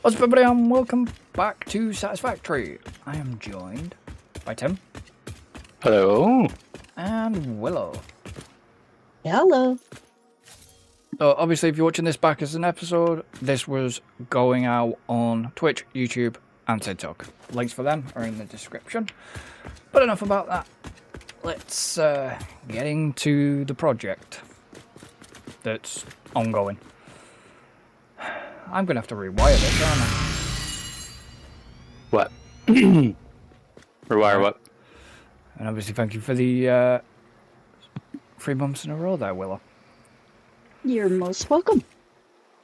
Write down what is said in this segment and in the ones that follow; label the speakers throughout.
Speaker 1: What's up, everybody, and welcome back to Satisfactory. I am joined by Tim.
Speaker 2: Hello.
Speaker 1: And Willow.
Speaker 3: Hello.
Speaker 1: So, obviously, if you're watching this back as an episode, this was going out on Twitch, YouTube, and TikTok. Links for them are in the description. But enough about that. Let's get into the project that's ongoing. I'm going to have to rewire this, aren't I?
Speaker 2: What? Rewire what?
Speaker 1: And obviously, thank you for the 3 months in a row there, Willow.
Speaker 3: You're most welcome.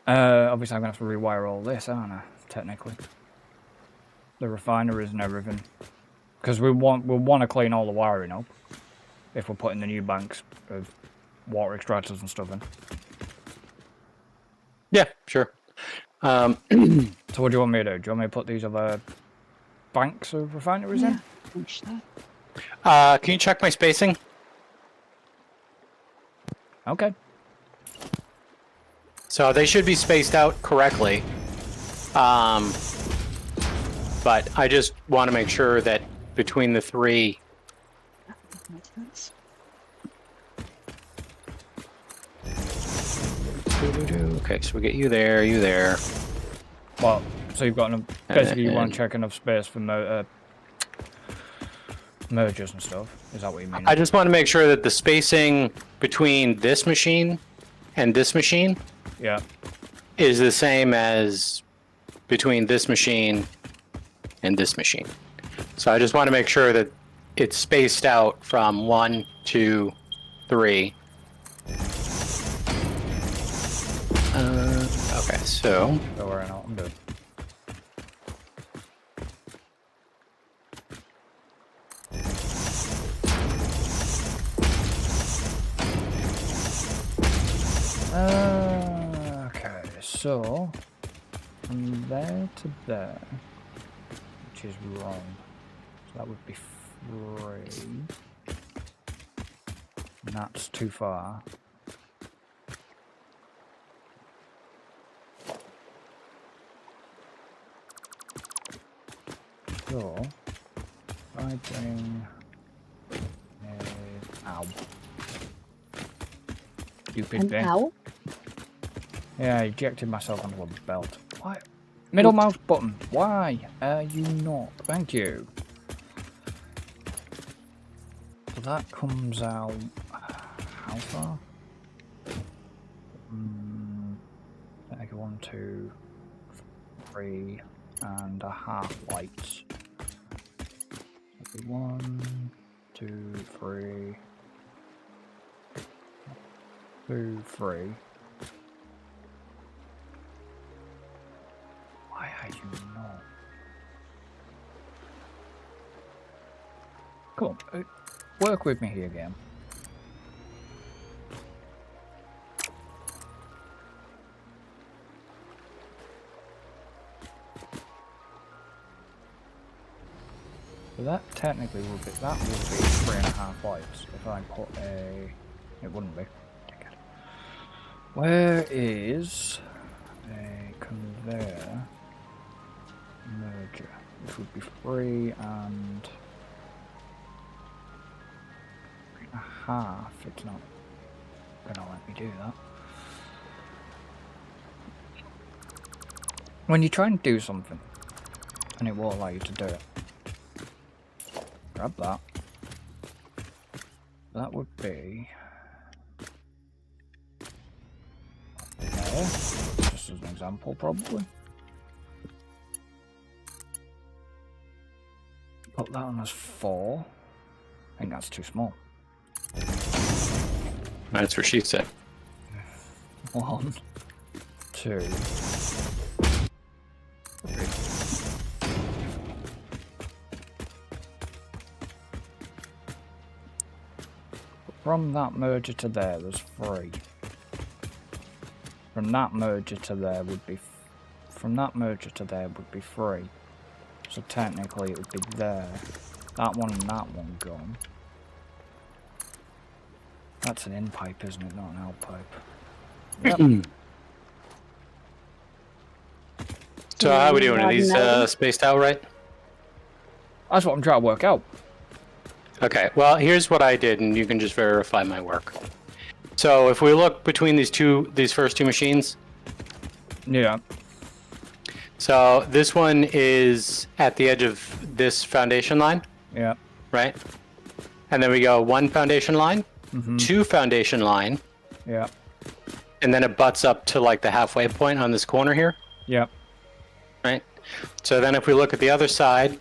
Speaker 1: Obviously, I'm going to have to rewire all this, aren't I? Technically. The refineries and everything. Because we'll want to clean all the wiring up. If we're putting the new banks of water extractors and stuff in.
Speaker 2: Yeah, sure.
Speaker 1: So what do you want me to do? Do you want me to put these other banks of refineries in?
Speaker 3: Finish that.
Speaker 2: Can you check my spacing?
Speaker 1: Okay.
Speaker 2: So they should be spaced out correctly. But I just want to make sure that between the three...
Speaker 3: That makes sense.
Speaker 2: Okay, so we get you there, you there.
Speaker 1: Well, so you've got enough... Basically, you want to check enough space for mergers and stuff. Is that what you mean?
Speaker 2: I just want to make sure that the spacing between this machine and this machine
Speaker 1: Yeah.
Speaker 2: is the same as between this machine and this machine. So I just want to make sure that it's spaced out from 1, 2, 3. Okay, so
Speaker 1: Don't worry, no, I'm good. Okay, so from there to there, which is wrong. So that would be 3. And that's too far. So, I bring ow. Stupid
Speaker 3: And
Speaker 1: thing.
Speaker 3: ow?
Speaker 1: Yeah, I ejected myself onto a belt. Why? Middle mouse button. Why are you not? Thank you. So that comes out. How far? I go 1, 2, 3 and a half lights. 1, 2, 3. 2, 3. Why are you not? Cool. Work with me here, game. So that technically would be 3.5 lights if I put a. It wouldn't be. Where is a conveyor merger, which would be 3 and 3.5? It's not gonna let me do that. When you try and do something and it won't allow you to do it, grab that. That would be there, just as an example, probably. Put that on as 4. I think that's too small.
Speaker 2: that's what she said.
Speaker 1: 1, 2, 3. From that merger to there, there's 3. From that merger to there would be. From that merger to there would be 3. So technically, it would be there. That one and that one gone. That's an in pipe, isn't it? Not an out pipe. Yep.
Speaker 2: So how are we doing? Are these
Speaker 3: Watermelon.
Speaker 2: spaced out right?
Speaker 1: That's what I'm trying to work out.
Speaker 2: Okay, well, here's what I did, and you can just verify my work. So if we look between these first two machines,
Speaker 1: Yeah.
Speaker 2: so this one is at the edge of this foundation line,
Speaker 1: Yeah.
Speaker 2: right? And then we go one foundation line,
Speaker 1: Mm-hmm.
Speaker 2: two foundation line,
Speaker 1: Yeah.
Speaker 2: and then it butts up to like the halfway point on this corner here,
Speaker 1: Yeah.
Speaker 2: right? So then if we look at the other side,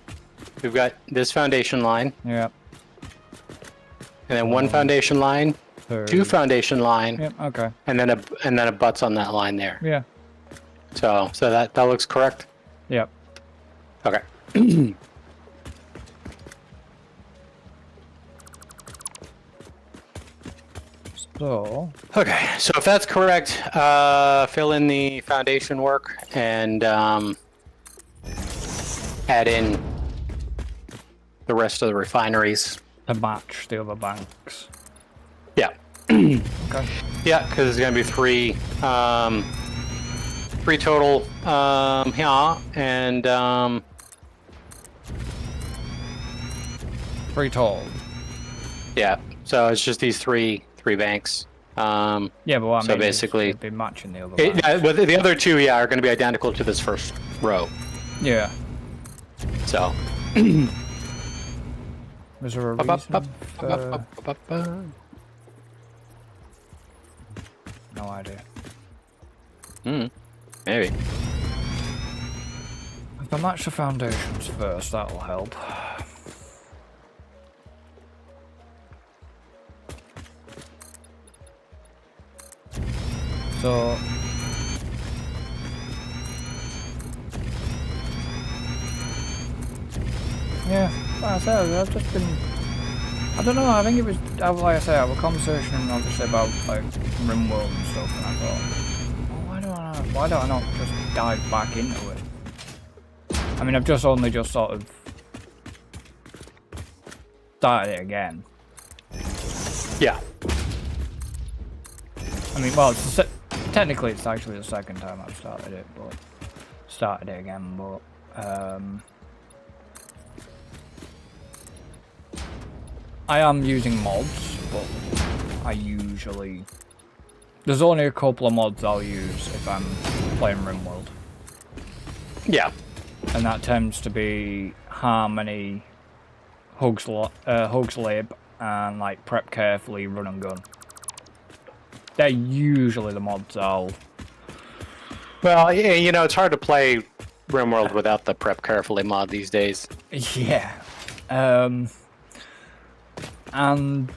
Speaker 2: we've got this foundation line,
Speaker 1: Yeah.
Speaker 2: and then one foundation line, two foundation line,
Speaker 1: Yeah. Okay.
Speaker 2: and then it butts on that line there.
Speaker 1: Yeah.
Speaker 2: So that looks correct.
Speaker 1: Yeah.
Speaker 2: Okay.
Speaker 1: So.
Speaker 2: Okay. So if that's correct, fill in the foundation work and add in the rest of the refineries.
Speaker 1: To match the other banks.
Speaker 2: Yeah.
Speaker 1: Okay.
Speaker 2: Yeah, because there's gonna be three total here, and
Speaker 1: 3 total.
Speaker 2: yeah. So it's just these three banks.
Speaker 1: Yeah, but what I
Speaker 2: So
Speaker 1: mean
Speaker 2: basically-
Speaker 1: is it'd be matching the other banks.
Speaker 2: But the other two, yeah, are going to be identical to this first row.
Speaker 1: Yeah.
Speaker 2: So.
Speaker 1: Was there a reason for... No idea.
Speaker 2: Maybe.
Speaker 1: If I match the foundations first, that'll help. So... Yeah, like I said, I've just been... I don't know, I think it was, like I said, I had a conversation obviously about like RimWorld and stuff, and I thought, oh, why do I not just dive back into it? I mean, I've just only just sort of started it again.
Speaker 2: Yeah.
Speaker 1: I mean, well, technically it's actually the second time I've started it again, but I am using mods, but I usually... There's only a couple of mods I'll use if I'm playing RimWorld.
Speaker 2: Yeah.
Speaker 1: And that tends to be Harmony, Hugs Lib, and like Prep Carefully, Run and Gun. They're usually the mods I'll...
Speaker 2: Well, yeah, you know, it's hard to play RimWorld without the Prep Carefully mod these days.
Speaker 1: Yeah. And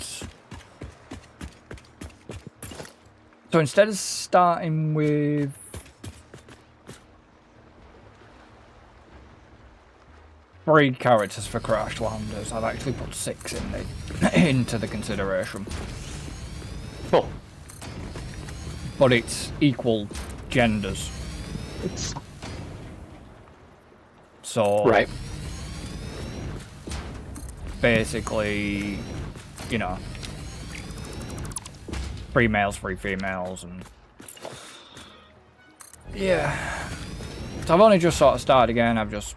Speaker 1: so instead of starting with three characters for Crash Landers, I've actually put 6 into the consideration.
Speaker 2: Cool.
Speaker 1: But it's equal genders.
Speaker 3: It's
Speaker 1: So
Speaker 2: Right.
Speaker 1: basically, you know, 3 males, 3 females, and yeah. So I've only just sort of started again. I've just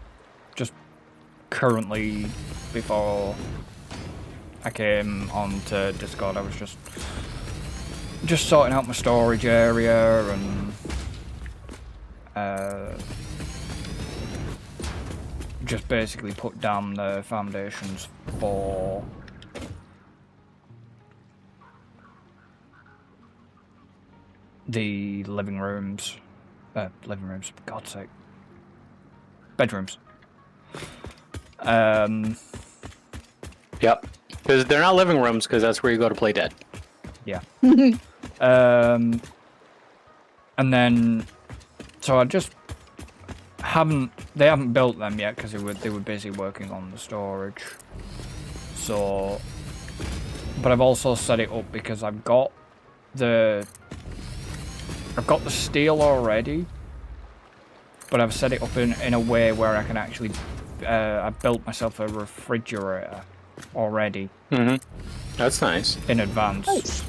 Speaker 1: currently, before I came onto Discord, I was just sorting out my storage area and just basically put down the foundations for the living rooms, for God's sake, bedrooms.
Speaker 2: Yep. Because they're not living rooms, because that's where you go to play dead.
Speaker 1: Yeah. And then, so I just they haven't built them yet because they were busy working on the storage. So, but I've also set it up because I've got the steel already, but I've set it up in a way where I can actually, I built myself a refrigerator already.
Speaker 2: Mm-hmm. That's nice.
Speaker 1: In advance.
Speaker 3: nice.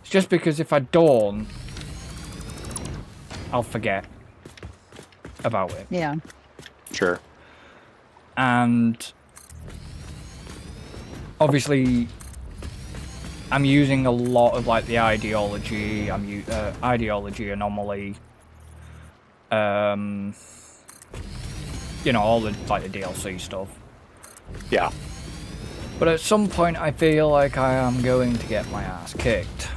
Speaker 1: It's just because if I don't, I'll forget about it.
Speaker 3: Yeah.
Speaker 2: Sure.
Speaker 1: And obviously, I'm using a lot of like the ideology. Ideology anomaly. You know, all the like the DLC stuff.
Speaker 2: Yeah.
Speaker 1: But at some point, I feel like I am going to get my ass kicked.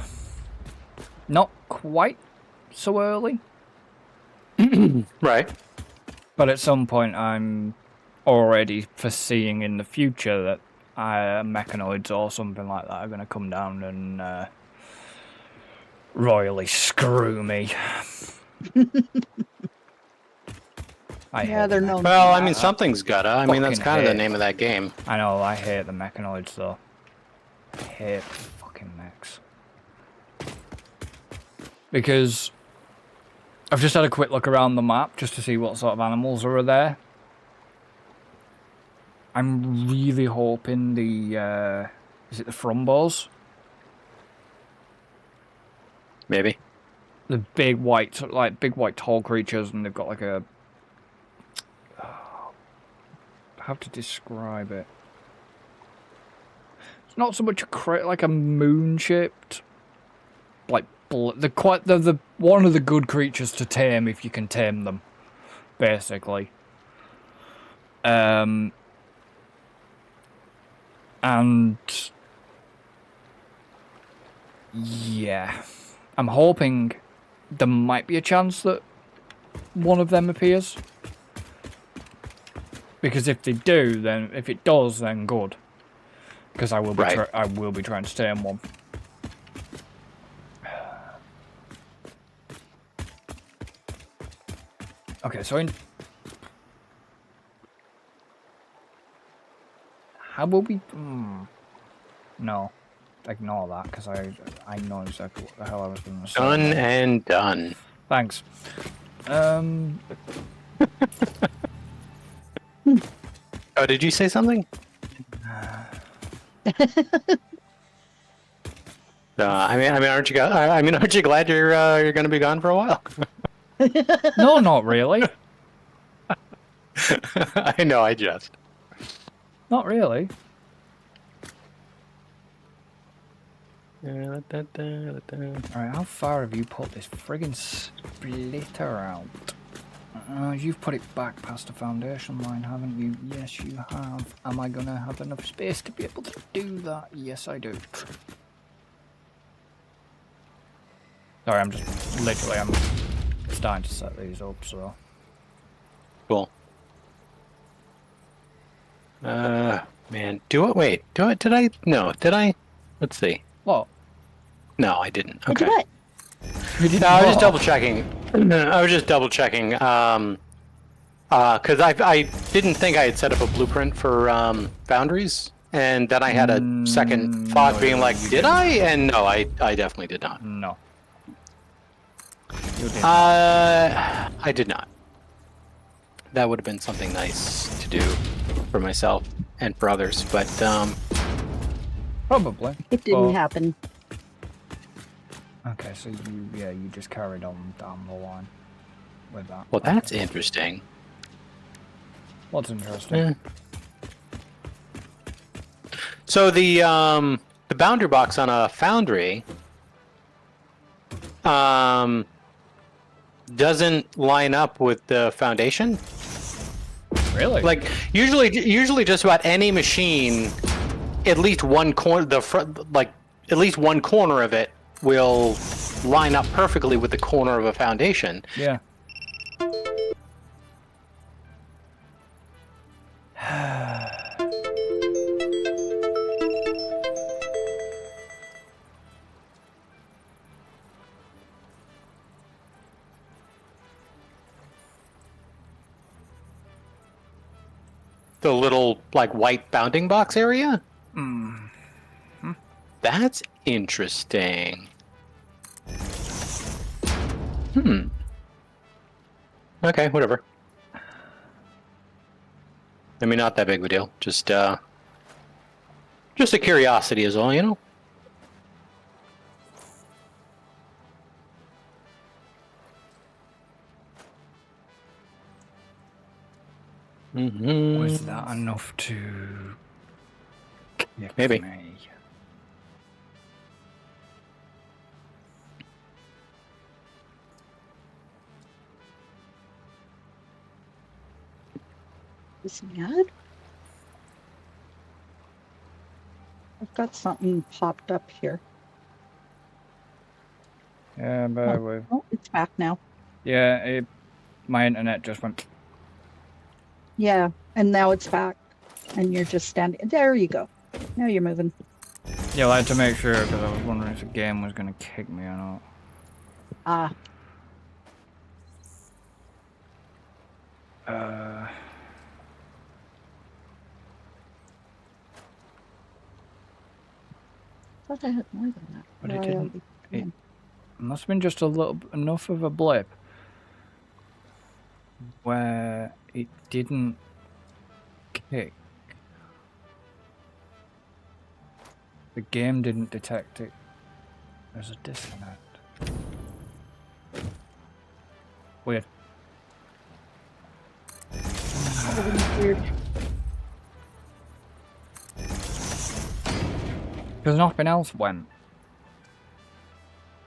Speaker 1: Not quite so early,
Speaker 2: Right.
Speaker 1: but at some point, I'm already foreseeing in the future that mechanoids or something like that are going to come down and royally screw me. I
Speaker 3: Yeah,
Speaker 1: hate
Speaker 3: they're
Speaker 1: the
Speaker 3: known.
Speaker 2: Well, I
Speaker 3: for
Speaker 2: mean,
Speaker 3: that.
Speaker 2: something's gotta. I mean, that's
Speaker 1: Fucking
Speaker 2: kind of the
Speaker 1: hate.
Speaker 2: name of that game.
Speaker 1: I know, I hate the mechanoids though. I hate fucking mechs. Because I've just had a quick look around the map just to see what sort of animals are there. I'm really hoping the, is it the Frumbos?
Speaker 2: Maybe.
Speaker 1: The big white, big white tall creatures, and they've got like a... How to describe it? It's not so much like a moon-shaped, like they're one of the good creatures to tame if you can tame them, basically. And yeah, I'm hoping there might be a chance that one of them appears. Because if they do, then if it does, then good. Because I will be I will be trying to tame one. Okay, so how will we? No, ignore that because I know exactly what the hell I was going to say.
Speaker 2: Done and done.
Speaker 1: Thanks.
Speaker 2: Oh, did you say something? aren't you? Aren't you glad you're going to be gone for a while?
Speaker 1: No, not really.
Speaker 2: I know. I just.
Speaker 1: Not really. Alright, how far have you put this friggin' splitter out? You've put it back past the foundation line, haven't you? Yes, you have. Am I gonna have enough space to be able to do that? Yes, I do. Sorry, I'm starting to set these up, so...
Speaker 2: Cool. Man, wait, did I? No, did I? Let's see.
Speaker 1: What?
Speaker 2: No, I didn't.
Speaker 3: Did you
Speaker 2: Okay.
Speaker 3: what?
Speaker 1: You
Speaker 2: No, I was just
Speaker 1: what?
Speaker 2: double checking. Because I didn't think I had set up a blueprint for boundaries, and then I had a second thought
Speaker 1: No,
Speaker 2: being like,
Speaker 1: you
Speaker 2: did
Speaker 1: didn't.
Speaker 2: I? And no, I definitely did not.
Speaker 1: No. You did.
Speaker 2: I did not. That would have been something nice to do for myself and for others, but
Speaker 1: Probably.
Speaker 3: It didn't
Speaker 1: Well,
Speaker 3: happen.
Speaker 1: Okay, so you just carried on down the line with that.
Speaker 2: well, that's interesting.
Speaker 1: What's interesting?
Speaker 2: Yeah. So the boundary box on a foundry doesn't line up with the foundation.
Speaker 1: Really?
Speaker 2: Like usually just about any machine, at least one corner, at least one corner of it will line up perfectly with the corner of a foundation.
Speaker 1: Yeah.
Speaker 2: The little like white bounding box area. That's interesting. Okay, whatever. I mean, not that big of a deal. Just a curiosity is all, you know?
Speaker 1: Was that enough to kick
Speaker 2: Maybe.
Speaker 1: me?
Speaker 3: Is he mad? I've got something popped up here.
Speaker 1: Yeah, but with
Speaker 3: Oh, it's back now.
Speaker 1: yeah, my internet just went.
Speaker 3: Yeah, and now it's back. And you're just standing. There you go. Now you're moving.
Speaker 1: Yeah, I had to make sure because I was wondering if the game was gonna kick me or not.
Speaker 3: Ah, thought I had more than that.
Speaker 1: But
Speaker 3: Or
Speaker 1: it
Speaker 3: I
Speaker 1: didn't.
Speaker 3: already came
Speaker 1: It
Speaker 3: in.
Speaker 1: must have been just a little enough of a blip where it didn't kick. The game didn't detect it. There's a disconnect. Weird.
Speaker 3: Everything's weird.
Speaker 1: Because nothing else went.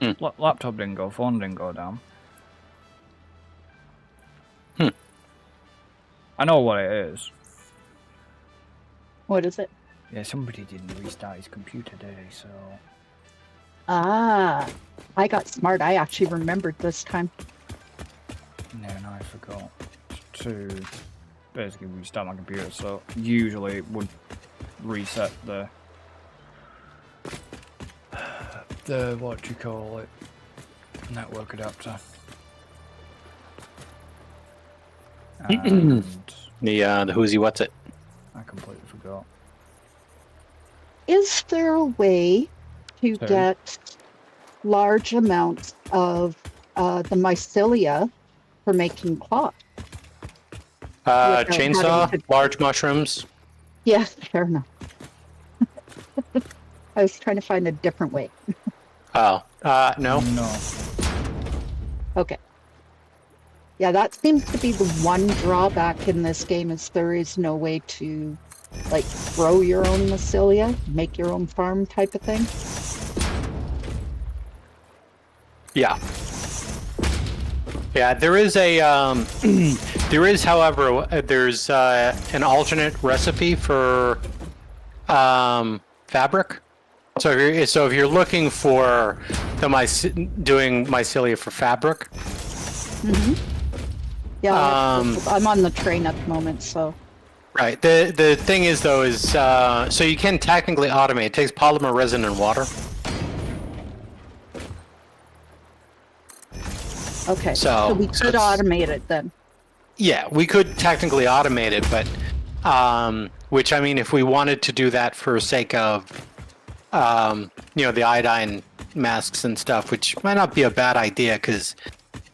Speaker 2: Hmm.
Speaker 1: Laptop didn't go, phone didn't go down. I know what it is.
Speaker 3: What is it?
Speaker 1: Yeah, somebody didn't restart his computer today, so...
Speaker 3: Ah, I got smart. I actually remembered this time.
Speaker 1: No, I forgot to basically restart my computer, so usually it would reset the what do you call it, network adapter. And
Speaker 2: The who's he, what's it?
Speaker 1: I completely forgot.
Speaker 3: Is there a way to
Speaker 1: Sorry?
Speaker 3: get large amounts of the mycelia for making cloth? Without
Speaker 2: Chainsaw,
Speaker 3: having to-
Speaker 2: large mushrooms.
Speaker 3: Yeah, fair enough. I was trying to find a different way.
Speaker 2: Oh, no.
Speaker 1: No.
Speaker 3: Okay. Yeah, that seems to be the one drawback in this game is there is no way to like grow your own mycelia, make your own farm type of thing.
Speaker 2: Yeah. Yeah, there is a, there is, however, there's an alternate recipe for fabric. So if you're looking for doing mycelia for fabric,
Speaker 3: Yeah, I'm on the train at the moment, so
Speaker 2: right. The thing is though is so you can technically automate. It takes polymer resin and water.
Speaker 3: okay.
Speaker 2: So-
Speaker 3: So we
Speaker 2: so
Speaker 3: could
Speaker 2: it's-
Speaker 3: automate it then.
Speaker 2: Yeah, we could technically automate it, but which I mean, if we wanted to do that for sake of the iodine masks and stuff, which might not be a bad idea because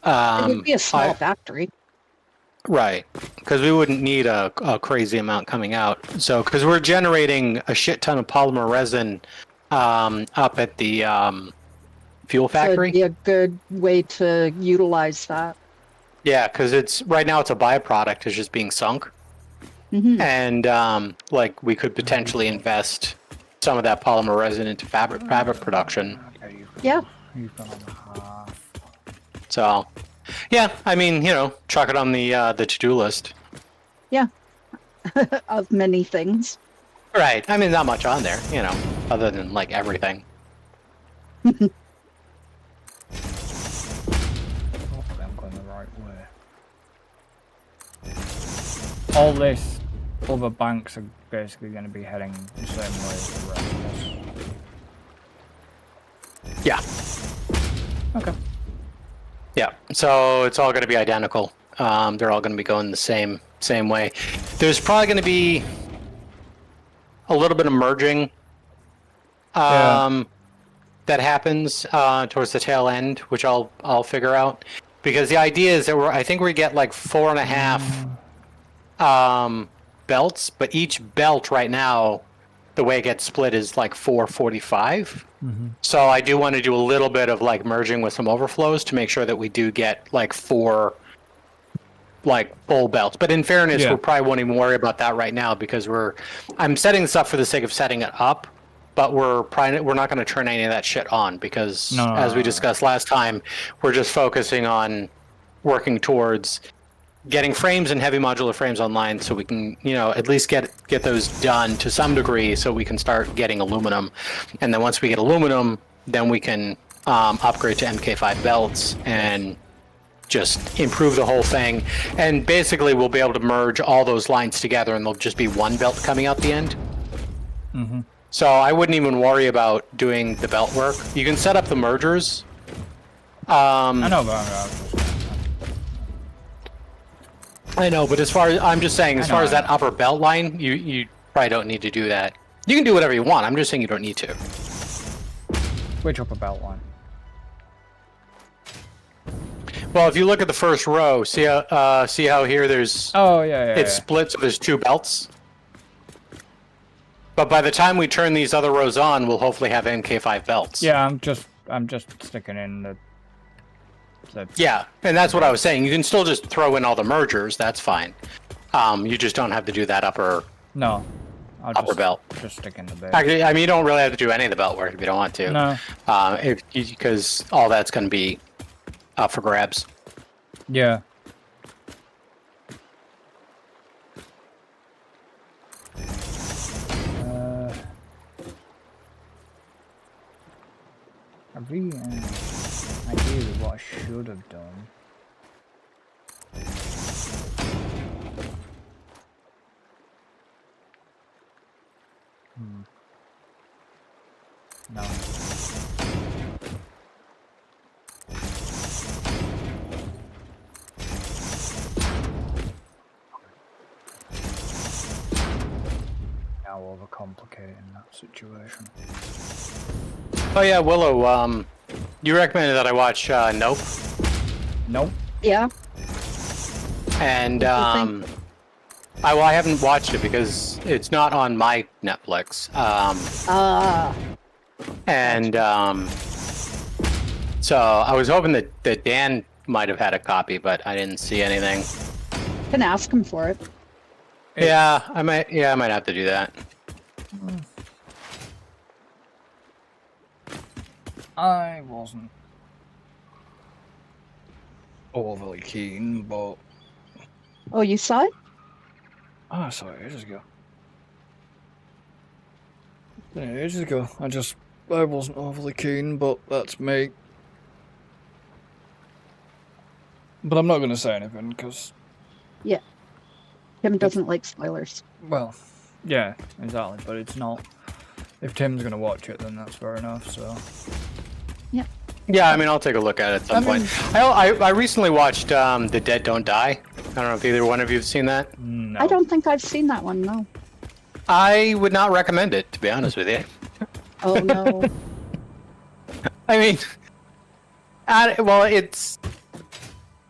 Speaker 3: It would be a small factory.
Speaker 2: right, because we wouldn't need a crazy amount coming out. So because we're generating a shit ton of polymer resin up at the fuel
Speaker 3: So it'd
Speaker 2: factory.
Speaker 3: be a good way to utilize that.
Speaker 2: Yeah, because it's right now it's a byproduct. It's just being sunk.
Speaker 3: Mhm.
Speaker 2: And like we could potentially invest some of that polymer resin into fabric production.
Speaker 1: Okay,
Speaker 3: Yeah.
Speaker 1: you've gone on half.
Speaker 2: So, yeah, I mean, chuck it on the to-do list.
Speaker 3: Yeah. Of many things.
Speaker 2: Right. I mean, not much on there, other than like everything.
Speaker 1: Hopefully I'm going the right way. All this, other banks are basically going to be heading the same way as the rest of us.
Speaker 2: Yeah.
Speaker 1: Okay.
Speaker 2: Yeah. So it's all going to be identical. They're all going to be going the same way. There's probably going to be a little bit of merging that happens towards the tail end, which I'll figure out. Because the idea is that I think we get like 4.5 belts, but each belt right now, the way it gets split is like 445. So I do want to do a little bit of like merging with some overflows to make sure that we do get like 4 like full belts. But in fairness,
Speaker 1: Yeah.
Speaker 2: we probably won't even worry about that right now because I'm setting this up for the sake of setting it up. But we're not going to turn any of that shit on because,
Speaker 1: No.
Speaker 2: as we discussed last time, we're just focusing on working towards getting frames and heavy modular frames online so we can, at least get those done to some degree so we can start getting aluminum. And then once we get aluminum, then we can upgrade to MK5 belts and just improve the whole thing. And basically we'll be able to merge all those lines together and there'll just be one belt coming out the end.
Speaker 1: Mm-hmm.
Speaker 2: So I wouldn't even worry about doing the belt work. You can set up the mergers.
Speaker 1: I know, but
Speaker 2: I know, but as far as I'm just saying, as far as
Speaker 1: I
Speaker 2: that upper belt line, you probably don't need to do that. You can do whatever you want. I'm just saying you don't need to.
Speaker 1: which upper belt line?
Speaker 2: Well, if you look at the first row, see how here there's
Speaker 1: Oh yeah.
Speaker 2: it's split, so there's two belts. But by the time we turn these other rows on, we'll hopefully have MK5 belts.
Speaker 1: Yeah, I'm just sticking in the
Speaker 2: Yeah, and that's what I was saying. You can still just throw in all the mergers. That's fine. You just don't have to do that upper
Speaker 1: no.
Speaker 2: upper belt.
Speaker 1: Just stick in the base.
Speaker 2: Actually, I mean, you don't really have to do any of the belt work if you don't want to.
Speaker 1: No.
Speaker 2: Because all that's going to be up for grabs.
Speaker 1: Yeah. I really ideally what I should have done. No. Now overcomplicating that situation.
Speaker 2: Oh yeah, Willow. You recommended that I watch Nope,
Speaker 1: Nope.
Speaker 3: Yeah.
Speaker 2: and
Speaker 3: What do you
Speaker 2: I haven't watched it because it's not on my Netflix. And so I was hoping that Dan might have had a copy, but I didn't see anything.
Speaker 3: Can ask him for it.
Speaker 2: Yeah, I might have to do that.
Speaker 1: I wasn't overly keen, but
Speaker 3: Oh, you saw it?
Speaker 1: oh, I saw it ages ago. Yeah, ages ago. I wasn't overly keen, but that's me. But I'm not going to say anything because,
Speaker 3: Yeah. Tim doesn't like spoilers.
Speaker 1: well, yeah, exactly. But it's not. If Tim's going to watch it, then that's fair enough. So.
Speaker 2: Yeah, I mean, I'll take a look at it at some point. I recently watched The Dead Don't Die. I don't know if either one of you have seen that.
Speaker 1: No.
Speaker 3: I don't think I've seen that one, no.
Speaker 2: I would not recommend it, to be honest with you.
Speaker 3: Oh, no.
Speaker 2: I mean, well, it's...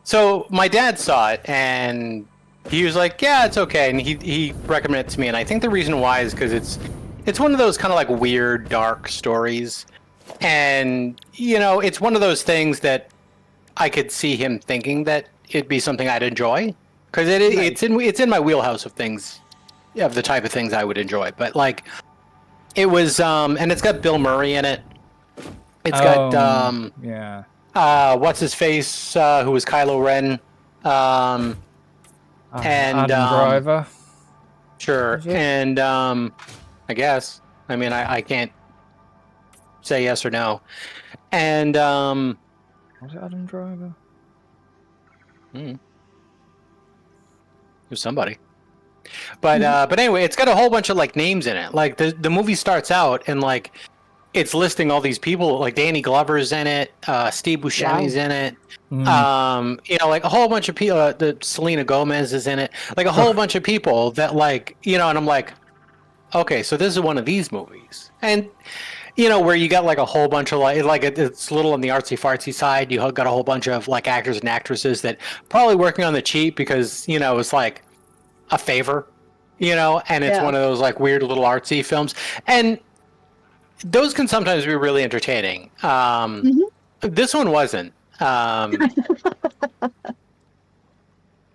Speaker 2: So, my dad saw it, and he was like, yeah, it's okay, and he recommended it to me, and I think the reason why is because it's one of those kind of like weird, dark stories, and, it's one of those things that I could see him thinking that it'd be something I'd enjoy, because it's in my wheelhouse of things, of the type of things I would enjoy, but, like, it was, and it's got Bill Murray in it. It's got,
Speaker 1: yeah.
Speaker 2: what's his face, who was Kylo Ren, and
Speaker 1: Adam Driver.
Speaker 2: Sure,
Speaker 1: Is it?
Speaker 2: and I guess. I mean, I can't say yes or no, and
Speaker 1: Was it Adam Driver?
Speaker 2: there's somebody. But anyway, it's got a whole bunch of like names in it. Like the movie starts out and like it's listing all these people. Like Danny Glover's in it, Steve Buscemi's in it. Like a whole bunch of people. The Selena Gomez is in it. Like a whole bunch of people that like and I'm like, okay, so this is one of these movies, and where you got like a whole bunch of like it's a little on the artsy fartsy side. You got a whole bunch of like actors and actresses that probably working on the cheap because it's like a favor, and it's one of those like weird little artsy films, and those can sometimes be really entertaining. This one wasn't.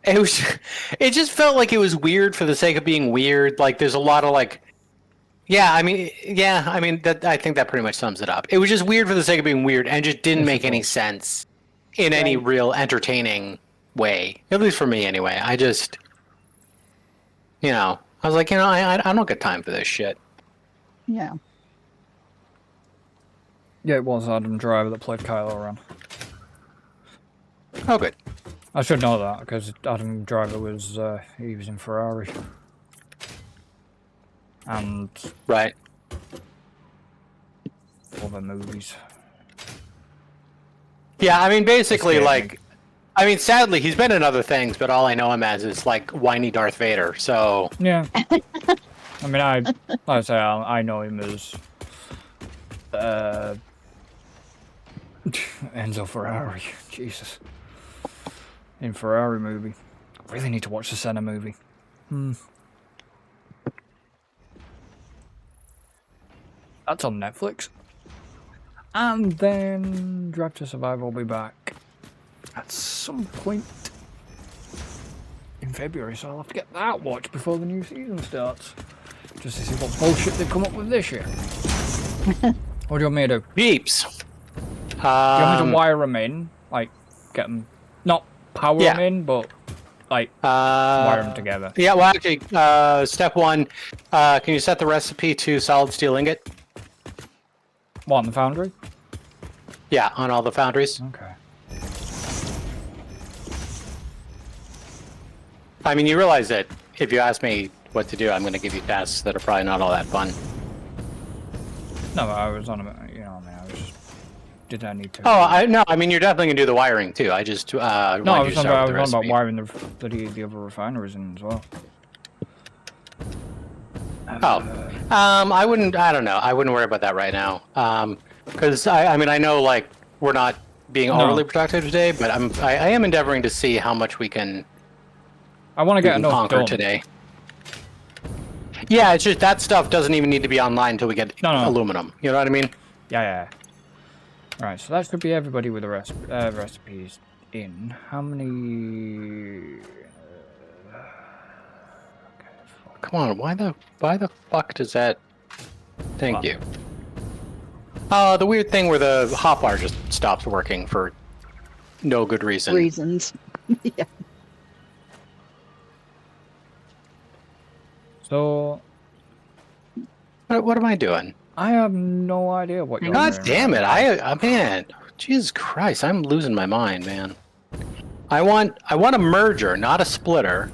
Speaker 2: It was. It just felt like it was weird for the sake of being weird. Like there's a lot of like. Yeah, I mean that. I think that pretty much sums it up. It was just weird for the sake of being weird, and just didn't
Speaker 1: Yes,
Speaker 2: make
Speaker 1: it
Speaker 2: any
Speaker 1: was.
Speaker 2: sense in any
Speaker 3: Right.
Speaker 2: real entertaining way. At least for me, anyway. I just, I was like, I don't get time for this shit.
Speaker 3: Yeah.
Speaker 1: Yeah, it was Adam Driver that played Kylo Ren.
Speaker 2: Oh, good.
Speaker 1: I should know that because Adam Driver was he was in Ferrari, and
Speaker 2: Right.
Speaker 1: other movies.
Speaker 2: Yeah, I mean, basically,
Speaker 1: Escaping.
Speaker 2: like, I mean, sadly, he's been in other things, but all I know him as is like whiny Darth Vader. So
Speaker 1: Yeah. I mean, like I say, I know him as Enzo Ferrari. Jesus. In Ferrari movie. I really need to watch the Senna movie. That's on Netflix. And then Drive to Survive will be back at some point in February, so I'll have to get that watched before the new season starts. Just to see what bullshit they've come up with this year. What do you want me to do?
Speaker 2: beeps.
Speaker 1: Do you want me to wire them in? Like, get them, not power
Speaker 2: Yeah.
Speaker 1: them in, but like wire them together.
Speaker 2: Yeah, well, actually, step one, can you set the recipe to solid steel ingot?
Speaker 1: What, on the foundry?
Speaker 2: Yeah, on all the foundries.
Speaker 1: Okay.
Speaker 2: I mean, you realize that if you ask me what to do, I'm going to give you tasks that are probably not all that fun.
Speaker 1: No, I was on a, I was just, did I need to?
Speaker 2: Oh, I mean, you're definitely going to do the wiring too. I just
Speaker 1: no, I was on about wiring the other refineries in as well.
Speaker 2: I wouldn't. I don't know. I wouldn't worry about that right now. Because I mean, I know like we're not being overly productive today, but I am endeavoring to see how much we can
Speaker 1: I want to get enough
Speaker 2: conquer
Speaker 1: done
Speaker 2: today. Yeah, it's just that stuff doesn't even need to be online until we get
Speaker 1: No.
Speaker 2: aluminum. You know what I mean?
Speaker 1: Yeah. Right, so that should be everybody with the recipes in. How many?
Speaker 2: Come on, why the fuck does that? Thank
Speaker 1: What?
Speaker 2: you. The weird thing where the hotbar just stops working for no good reason.
Speaker 3: Reasons. Yeah.
Speaker 1: So
Speaker 2: What am I doing?
Speaker 1: I have no idea what you're
Speaker 2: God
Speaker 1: doing.
Speaker 2: damn it! Man, Jesus Christ, I'm losing my mind, man. I want a merger, not a splitter.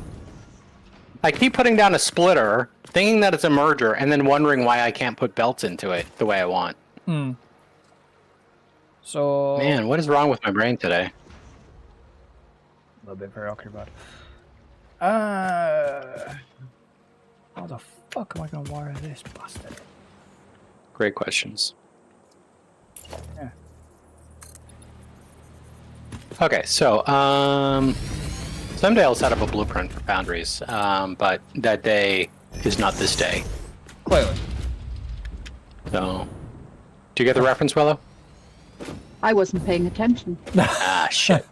Speaker 2: I keep putting down a splitter, thinking that it's a merger, and then wondering why I can't put belts into it the way I want.
Speaker 1: So
Speaker 2: Man, what is wrong with my brain today?
Speaker 1: a little bit preoccupied. How the fuck am I gonna wire this bastard?
Speaker 2: Great questions.
Speaker 1: Yeah.
Speaker 2: Okay, so someday I'll set up a blueprint for foundries, but that day is not this day.
Speaker 1: Clearly.
Speaker 2: So, do you get the reference, Willow?
Speaker 3: I wasn't paying attention.
Speaker 2: Ah, shit.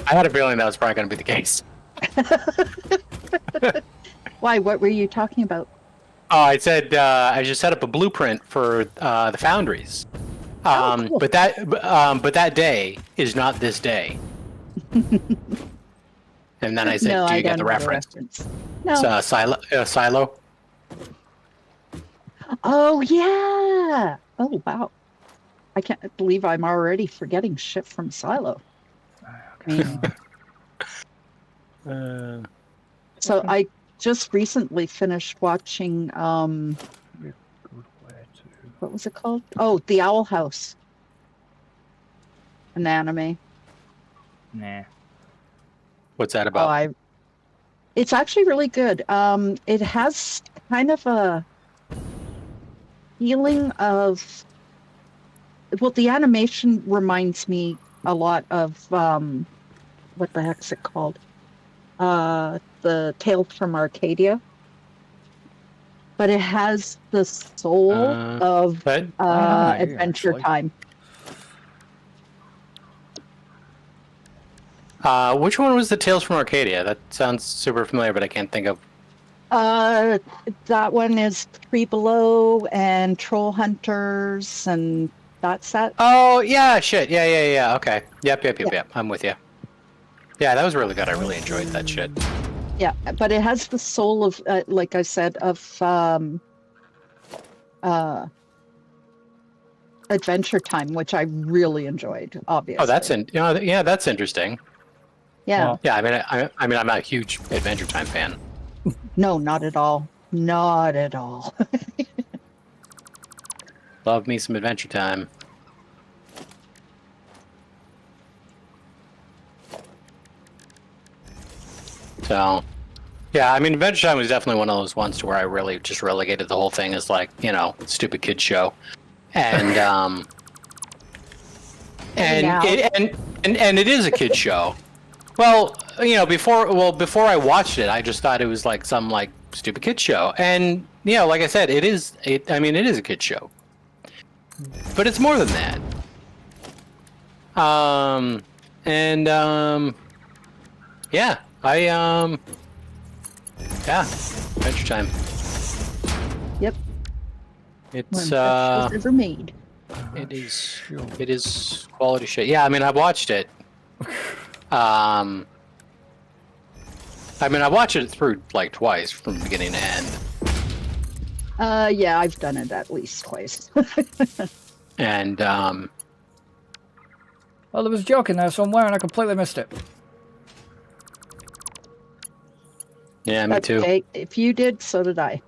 Speaker 2: I had a feeling that was probably going to be the case.
Speaker 3: Why? What were you talking about?
Speaker 2: Oh, I said I just set up a blueprint for the foundries,
Speaker 3: cool.
Speaker 2: but that day is not this day. And then I said,
Speaker 3: No,
Speaker 2: "Do
Speaker 3: I
Speaker 2: you get
Speaker 3: don't
Speaker 2: the
Speaker 3: know
Speaker 2: reference?"
Speaker 3: No.
Speaker 2: It's silo.
Speaker 3: Oh yeah. Oh wow. I can't believe I'm already forgetting shit from Silo. I mean, so I just recently finished watching what was it called? Oh, The Owl House. An anime.
Speaker 1: Nah.
Speaker 2: What's that about?
Speaker 3: It's actually really good. It has kind of a feeling of, well, the animation reminds me a lot of what the heck's it called? The Tales from Arcadia. But it has the soul of Adventure
Speaker 1: actually.
Speaker 3: Time.
Speaker 2: Which one was the Tales from Arcadia? That sounds super familiar, but I can't think of.
Speaker 3: That one is Three Below and Troll Hunters, and that's that.
Speaker 2: Oh, yeah, shit. Yeah. Okay. Yep.
Speaker 3: Yeah.
Speaker 2: I'm with you. Yeah, that was really good. I really enjoyed that shit.
Speaker 3: Yeah, but it has the soul of, like I said, of Adventure Time, which I really enjoyed. Obviously.
Speaker 2: Oh, that's interesting.
Speaker 3: Yeah.
Speaker 1: Well,
Speaker 2: Yeah, I mean, I'm not a huge Adventure Time fan.
Speaker 3: No, not at all. Not at all.
Speaker 2: Love me some Adventure Time. So, yeah, I mean, Adventure Time was definitely one of those ones to where I really just relegated the whole thing as like, stupid kid show, and
Speaker 3: Now.
Speaker 2: and it is a kid show. Well, before I watched it, I just thought it was like some like stupid kid show, and like I said, it is. I mean, it is a kid show, but it's more than that. Yeah, yeah, Adventure Time.
Speaker 3: Yep.
Speaker 2: It's
Speaker 3: One best shows ever made.
Speaker 2: it is quality shit. Yeah, I mean, I watched it. I mean, I watched it through like twice from beginning to end.
Speaker 3: Yeah, I've done it at least twice.
Speaker 2: And
Speaker 1: well, there was a joke in there somewhere, and I completely missed it.
Speaker 2: yeah, me too.
Speaker 3: Okay, if you did, so did I.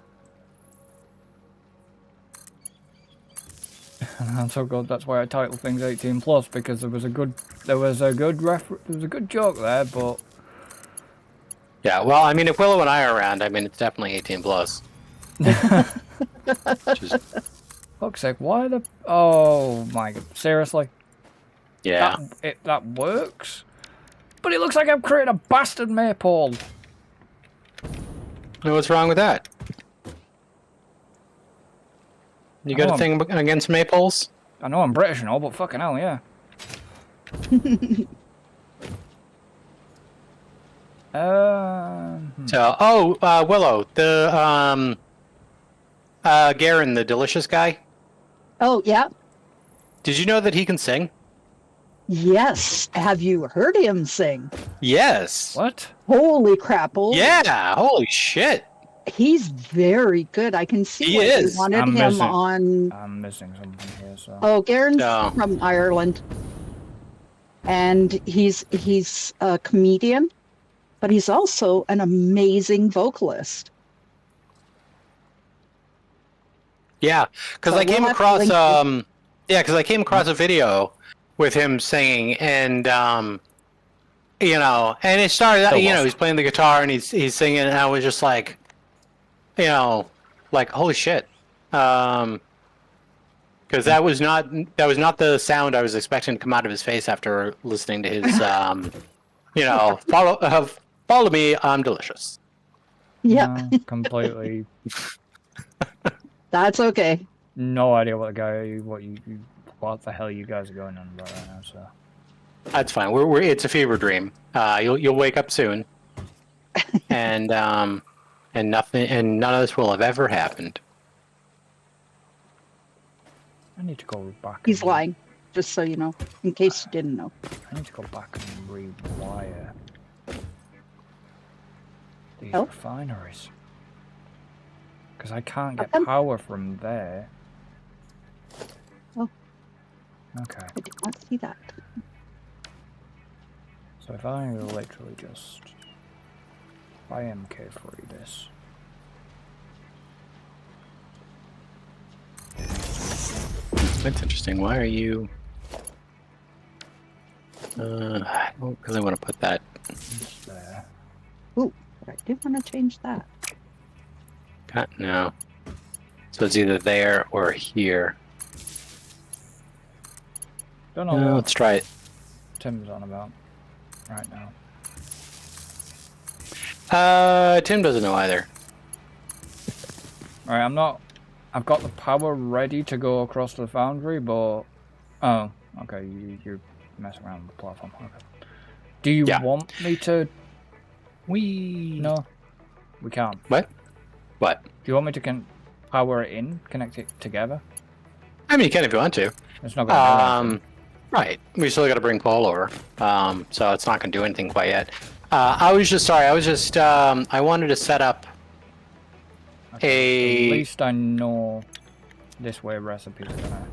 Speaker 1: And I'm so good. That's why I title things 18 plus, because there was a good joke there, but
Speaker 2: Yeah, well, I mean, if Willow and I are around, I mean, it's definitely 18 plus. Just,
Speaker 1: fuck's sake, why the? Oh my god, seriously?
Speaker 2: yeah.
Speaker 1: That works, but it looks like I've created a bastard maypole.
Speaker 2: What's wrong with that? You got
Speaker 1: Oh,
Speaker 2: a thing against maypoles?
Speaker 1: I know I'm British and all, but fucking hell, yeah.
Speaker 2: So, Willow, the Garen, the delicious guy.
Speaker 3: Oh, yeah.
Speaker 2: Did you know that he can sing?
Speaker 3: Yes. Have you heard him sing?
Speaker 2: Yes.
Speaker 1: What?
Speaker 3: Holy crap.
Speaker 2: Yeah. Holy shit.
Speaker 3: He's very good. I can see
Speaker 2: He
Speaker 3: why
Speaker 2: is.
Speaker 3: they wanted
Speaker 1: I'm
Speaker 3: him
Speaker 1: missing-
Speaker 3: on.
Speaker 1: I'm missing something here, so.
Speaker 3: Oh, Garen's
Speaker 2: No.
Speaker 3: from Ireland, and he's a comedian, but he's also an amazing vocalist.
Speaker 2: Yeah, because
Speaker 3: So
Speaker 2: I came
Speaker 3: we'll have to
Speaker 2: across
Speaker 3: link
Speaker 2: because I came across a video with him singing, and and it started out, he's playing the guitar and he's singing, and I was just like, like holy shit, because that was not the sound I was expecting to come out of his face after listening to his follow me, I'm delicious.
Speaker 3: Yeah,
Speaker 1: No, completely.
Speaker 3: that's okay.
Speaker 1: No idea what the hell you guys are going on about right now, so.
Speaker 2: That's fine. It's a fever dream. You'll wake up soon, and none of this will have ever happened.
Speaker 1: I need to go back.
Speaker 3: He's
Speaker 1: and-
Speaker 3: lying, just so you know, in case you didn't know.
Speaker 1: I need to go back and rewire these
Speaker 3: Oh.
Speaker 1: refineries. Because I can't get
Speaker 3: Okay.
Speaker 1: power from there.
Speaker 3: Oh.
Speaker 1: Okay.
Speaker 3: I did not see that.
Speaker 1: So if I literally just IMK3 this.
Speaker 2: That's interesting. Why are you? Because I want to put that.
Speaker 1: It's there.
Speaker 3: Ooh, but I did want to change that.
Speaker 2: No. So it's either there or here.
Speaker 1: Don't know what
Speaker 2: Let's try it.
Speaker 1: Tim's on about right now.
Speaker 2: Tim doesn't know either.
Speaker 1: Alright, I've got the power ready to go across to the foundry, but... Oh, okay, you're messing around with the platform. Okay. Do you
Speaker 2: Yeah.
Speaker 1: want me to?
Speaker 2: We
Speaker 1: No, we can't.
Speaker 2: What? What?
Speaker 1: Do you want me to power it in, connect it together?
Speaker 2: I mean, you can if you want to.
Speaker 1: It's not going to do anything.
Speaker 2: Right. We still got to bring Paul over. So it's not going to do anything quite yet. I was just sorry. I wanted to set up
Speaker 1: At
Speaker 2: a.
Speaker 1: least I know this way recipes are gonna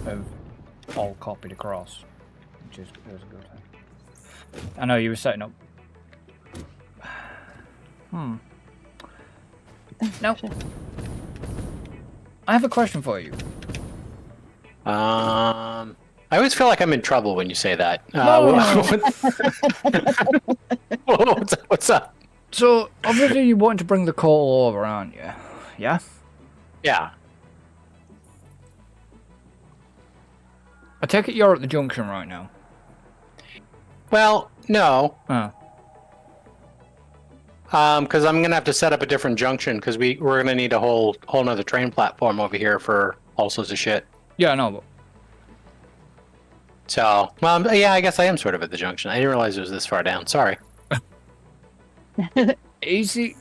Speaker 1: have all copied across, which is a good thing. I know you were setting up. Now, I have a question for you.
Speaker 2: I always feel like I'm in trouble when you say that. What's up?
Speaker 1: So, obviously you wanted to bring the coal over, aren't you? Yeah?
Speaker 2: Yeah.
Speaker 1: I take it you're at the junction right now.
Speaker 2: Well, no.
Speaker 1: Oh.
Speaker 2: Because I'm gonna have to set up a different junction because we're gonna need a whole nother train platform over here for all sorts of shit.
Speaker 1: Yeah, I know, but...
Speaker 2: So, well, yeah, I guess I am sort of at the junction. I didn't realize it was this far down. Sorry.
Speaker 1: Is it...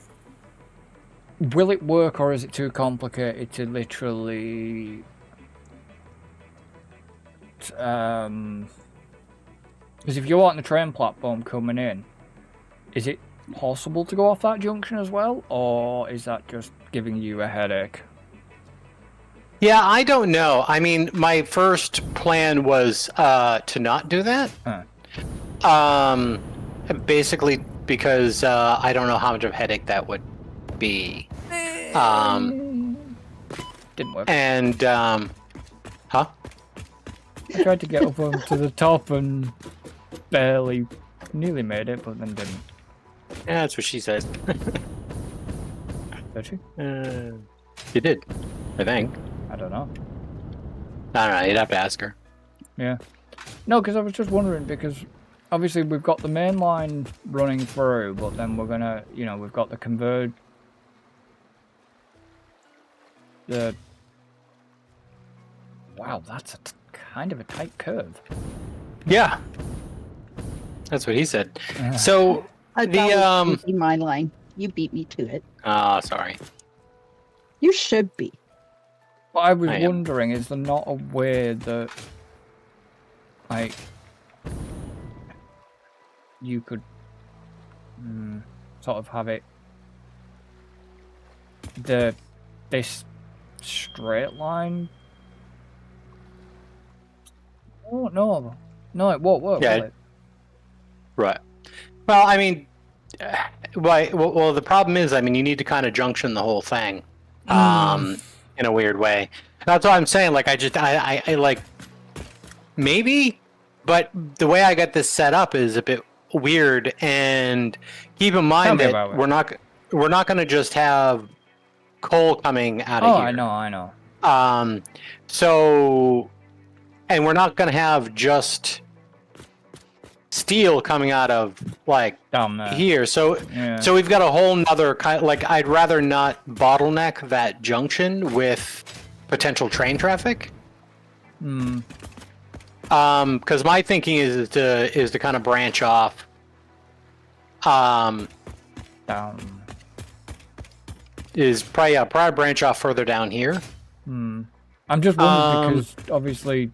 Speaker 1: Will it work, or is it too complicated to literally... Because if you want the train platform coming in, is it possible to go off that junction as well, or is that just giving you a headache?
Speaker 2: Yeah, I don't know. I mean, my first plan was to not do that.
Speaker 1: Huh.
Speaker 2: Basically because I don't know how much of a headache that would be.
Speaker 1: Didn't work.
Speaker 2: And huh?
Speaker 1: I tried to get up onto the top and nearly made it, but then didn't.
Speaker 2: Yeah, that's what she said.
Speaker 1: Did she?
Speaker 2: You did, I think.
Speaker 1: I don't know.
Speaker 2: I don't know. You'd have to ask her.
Speaker 1: Yeah. No, because I was just wondering, because obviously we've got the main line running through, but then we're gonna, we've got the converge. Wow, that's kind of a tight curve.
Speaker 2: Yeah. That's what he said. So
Speaker 3: That was easy, my line. You beat me to it.
Speaker 2: Sorry.
Speaker 3: You should be.
Speaker 1: What I was
Speaker 2: I am.
Speaker 1: wondering, is there not a way that, like, you could sort of have it this straight line? Oh no, it won't work.
Speaker 2: Yeah.
Speaker 1: Will it?
Speaker 2: Right. Well, I mean, well, the problem is, I mean, you need to kind of junction the whole thing, in a weird way. That's what I'm saying. Like, I like, maybe, but the way I got this set up is a bit weird. And keep in mind that we're not going to just have coal coming out of here.
Speaker 1: I know.
Speaker 2: So, and we're not going to have just steel coming out of like
Speaker 1: Down there.
Speaker 2: here. So
Speaker 1: Yeah.
Speaker 2: so we've got a whole nother kind, like, I'd rather not bottleneck that junction with potential train traffic. Because my thinking is to kind of branch off.
Speaker 1: Down.
Speaker 2: Is probably branch off further down here.
Speaker 1: I'm just wondering because obviously.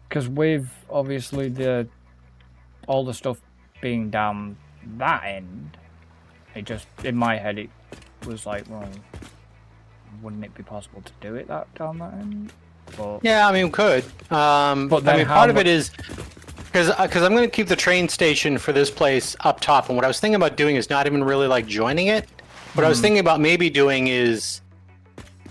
Speaker 1: Because with obviously all the stuff being down that end, it just, in my head, it was like, well, wouldn't it be possible to do it down that end? But,
Speaker 2: Yeah, I mean, we could. But
Speaker 1: then
Speaker 2: I mean,
Speaker 1: how
Speaker 2: part of it is because I'm going to keep the train station for this place up top, and what I was thinking about doing is not even really like joining it. What I was thinking about maybe doing is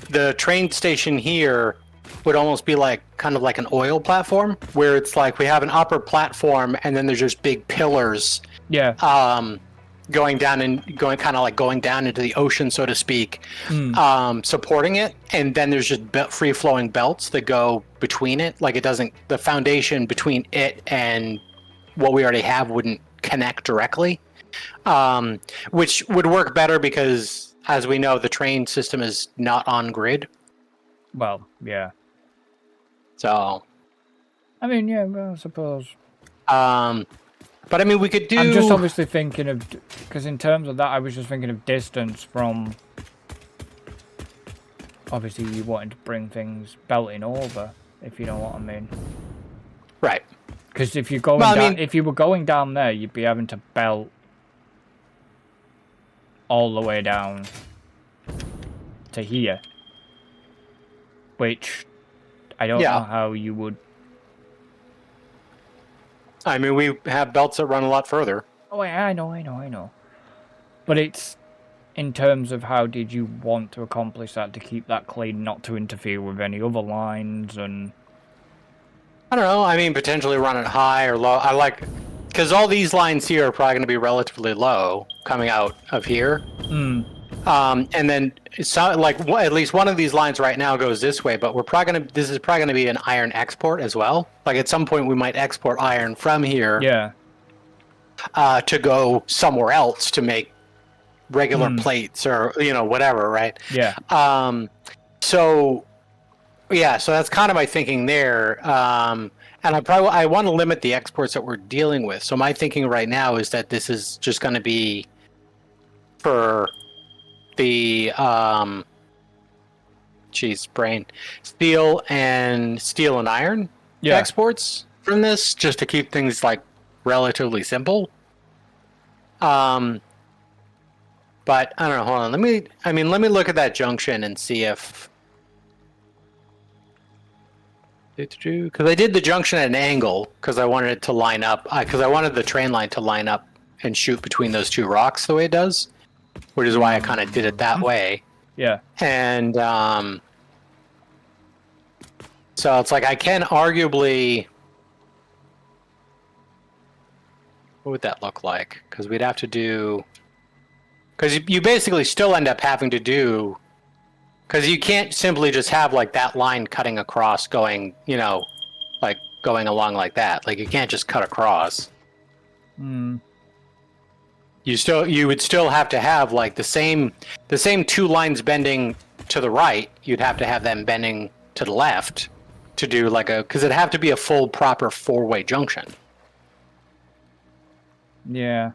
Speaker 2: the train station here would almost be like kind of like an oil platform, where it's like we have an upper platform and then there's just big pillars
Speaker 1: yeah.
Speaker 2: going down into the ocean, so to speak, supporting it, and then there's just free flowing belts that go between it. Like, the foundation between it and what we already have wouldn't connect directly, which would work better because, as we know, the train system is not on grid.
Speaker 1: Well, yeah.
Speaker 2: So
Speaker 1: I mean, yeah, well, I suppose.
Speaker 2: But I mean, we could do.
Speaker 1: I'm just obviously thinking of, because in terms of that, I was just thinking of distance from. Obviously, you wanted to bring things belting over, if you know what I mean.
Speaker 2: Right.
Speaker 1: Because if you're going if you were going down there, you'd be having to belt all the way down to here, which I don't know how you would.
Speaker 2: I mean, we have belts that run a lot further.
Speaker 1: Oh, I know. But it's in terms of how did you want to accomplish that to keep that clean, not to interfere with any other lines and.
Speaker 2: I don't know. I mean, potentially run it high or low. I like, because all these lines here are probably going to be relatively low coming out of here. And then like at least one of these lines right now goes this way, but we're probably going to. This is probably going to be an iron export as well. Like at some point we might export iron from here.
Speaker 1: Yeah.
Speaker 2: To go somewhere else to make regular plates or whatever, right?
Speaker 1: Yeah.
Speaker 2: So that's kind of my thinking there. And I want to limit the exports that we're dealing with. So my thinking right now is that this is just going to be for the steel and iron exports from this, just to keep things like relatively simple. But I don't know. Hold on. Let me look at that junction and see if. Because I did the junction at an angle because I wanted it to line up. Because I wanted the train line to line up and shoot between those two rocks the way it does, which is why I kind of did it that way.
Speaker 1: Yeah.
Speaker 2: And so it's like I can arguably. What would that look like? Because we'd have to do. Because you basically still end up having to do. Because you can't simply just have like that line cutting across going, like going along like that. Like you can't just cut across. You would still have to have like the same two lines bending to the right. You'd have to have them bending to the left to do like because it'd have to be a full proper four-way junction.
Speaker 1: Yeah.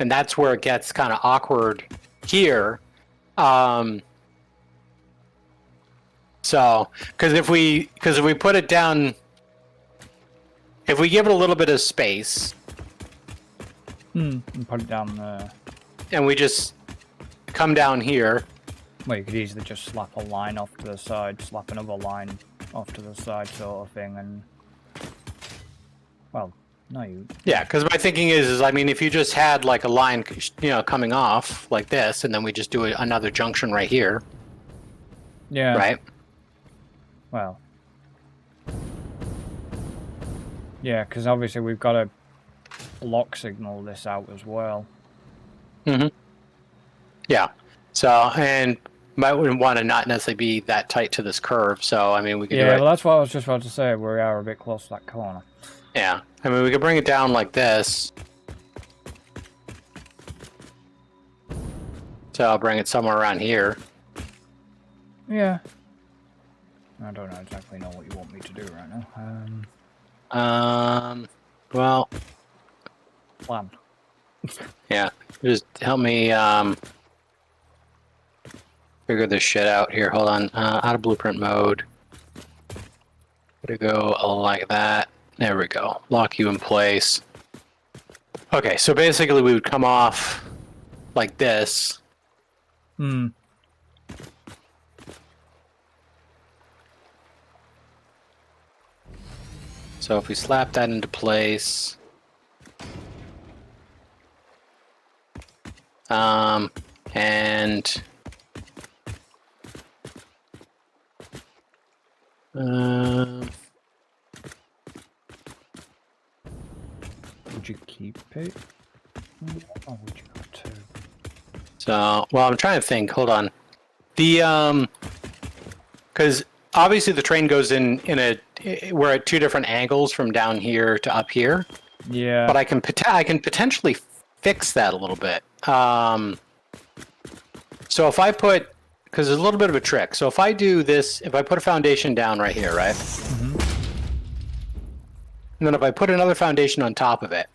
Speaker 2: And that's where it gets kind of awkward here. So, because if we put it down, if we give it a little bit of space,
Speaker 1: And put it down there.
Speaker 2: And we just come down here.
Speaker 1: Well, you could easily just slap a line off to the side, slap another line off to the side, sort of thing, and well. No, you.
Speaker 2: Yeah, because my thinking is I mean, if you just had like a line, coming off like this, and then we just do another junction right here.
Speaker 1: Yeah.
Speaker 2: Right.
Speaker 1: Well. Yeah, because obviously we've got to block signal this out as well.
Speaker 2: Yeah. So, and might want to not necessarily be that tight to this curve. So, I mean, we could.
Speaker 1: Yeah, well, that's what I was just about to say. We are a bit close to that corner.
Speaker 2: Yeah, I mean, we could bring it down like this. So I'll bring it somewhere around here.
Speaker 1: Yeah. I don't know exactly know what you want me to do right now.
Speaker 2: Well.
Speaker 1: Plan.
Speaker 2: Yeah, just help me figure this shit out here. Hold on. Out of blueprint mode. Gonna go like that. There we go. Lock you in place. Okay, so basically we would come off like this. So if we slap that into place. And
Speaker 1: would you keep it? Or would you have to?
Speaker 2: So, well, I'm trying to think. Hold on. The because obviously the train goes in we're at two different angles from down here to up here.
Speaker 1: Yeah.
Speaker 2: But I can potentially fix that a little bit. So if I put, because there's a little bit of a trick. So if I do this, if I put a foundation down right here, right? And then if I put another foundation on top of it,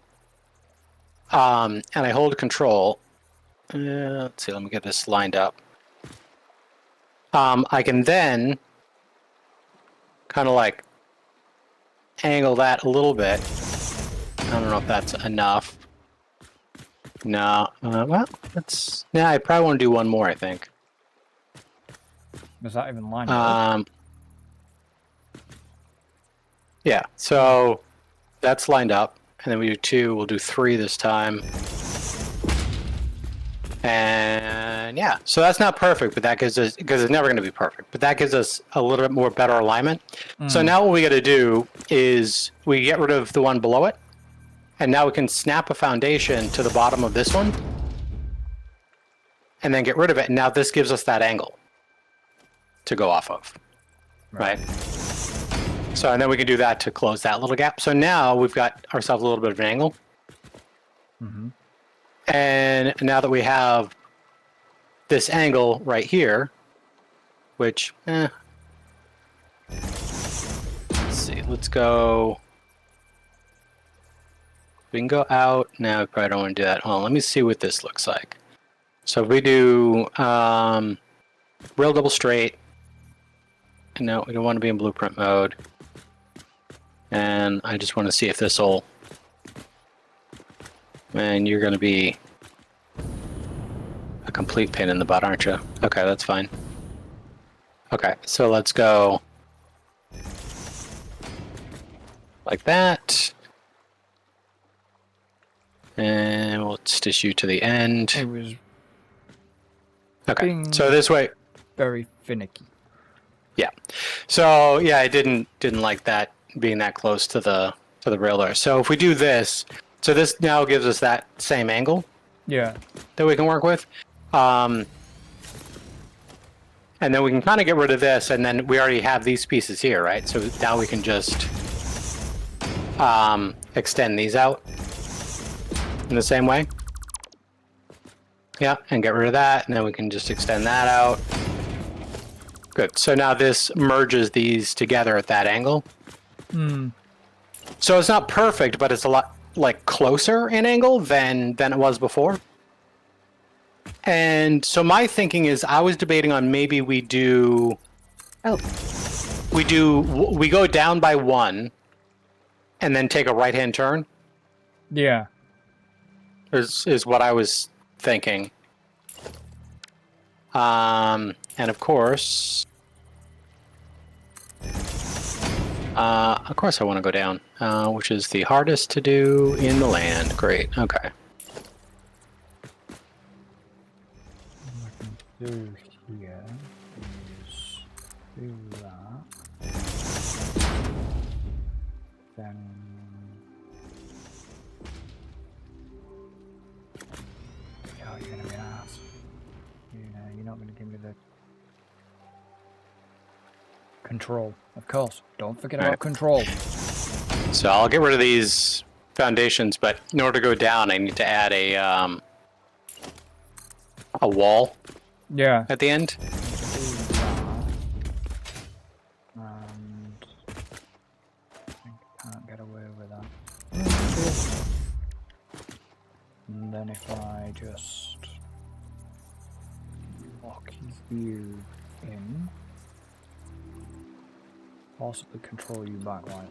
Speaker 2: and I hold control, let's see, let me get this lined up. I can then kind of like angle that a little bit. I don't know if that's enough. No, well, that's, yeah, I probably want to do one more, I think.
Speaker 1: Is that even lined up?
Speaker 2: Yeah, so that's lined up, and then we do 2, we'll do 3 this time. And yeah, so that's not perfect, but that gives us, because it's never going to be perfect, but that gives us a little bit more better alignment. So now what we got to do is we get rid of the one below it, and now we can snap a foundation to the bottom of this one, and then get rid of it, and now this gives us that angle to go off of, right? So, and then we can do that to close that little gap. So now we've got ourselves a little bit of an angle. And now that we have this angle right here, which, let's see, let's go, we can go out. Now we probably don't want to do that. Hold on, let me see what this looks like. So if we do rail double straight, no, we don't want to be in blueprint mode. And I just want to see if this will, and you're going to be a complete pain in the butt, aren't you? Okay, that's fine. Okay, so let's go like that. And we'll stitch you to the end.
Speaker 1: It was
Speaker 2: Okay, so this way.
Speaker 1: very finicky.
Speaker 2: Yeah. So yeah, I didn't like that being that close to the rail there. So if we do this, so this now gives us that same angle.
Speaker 1: Yeah.
Speaker 2: That we can work with. And then we can kind of get rid of this, and then we already have these pieces here, right? So now we can just extend these out in the same way. Yeah, and get rid of that, and then we can just extend that out. Good. So now this merges these together at that angle. So it's not perfect, but it's a lot like closer in angle than it was before. And so my thinking is, I was debating on maybe we do. We go down by 1, and then take a right-hand turn.
Speaker 1: Yeah.
Speaker 2: Is what I was thinking. And of course I want to go down, which is the hardest to do in the land. Great. Okay.
Speaker 1: What I can do here is do that. Then oh, you're gonna be an ass. You're not gonna give me the control. Of course. Don't forget about control.
Speaker 2: So I'll get rid of these foundations, but in order to go down, I need to add a wall.
Speaker 1: Yeah.
Speaker 2: At the end.
Speaker 1: And I think I can't get away with that. And then if I just lock you in, possibly control you back like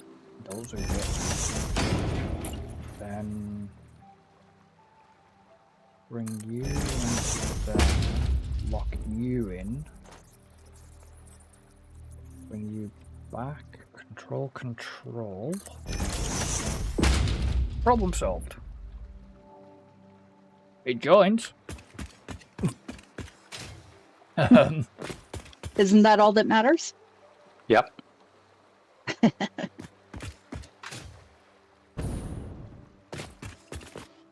Speaker 1: those are good. Then bring you into there, lock you in, bring you back, control. Problem solved. It joins.
Speaker 3: Isn't that all that matters?
Speaker 2: Yep.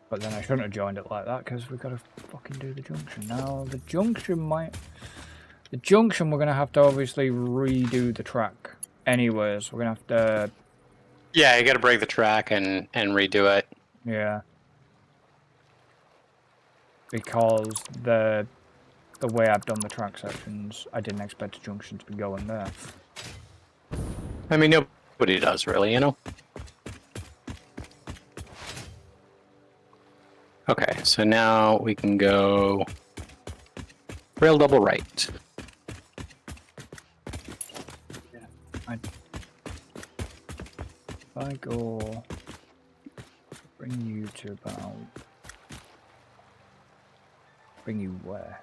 Speaker 1: But then I shouldn't have joined it like that because we've got to fucking do the junction. Now the junction we're going to have to obviously redo the track anyways. We're going to have to...
Speaker 2: Yeah, you got to break the track and redo it.
Speaker 1: Yeah. Because the the way I've done the track sections, I didn't expect a junction to be going there.
Speaker 2: I mean, nobody does really, you know? Okay, so now we can go rail double right.
Speaker 1: If I go bring you to about bring you where?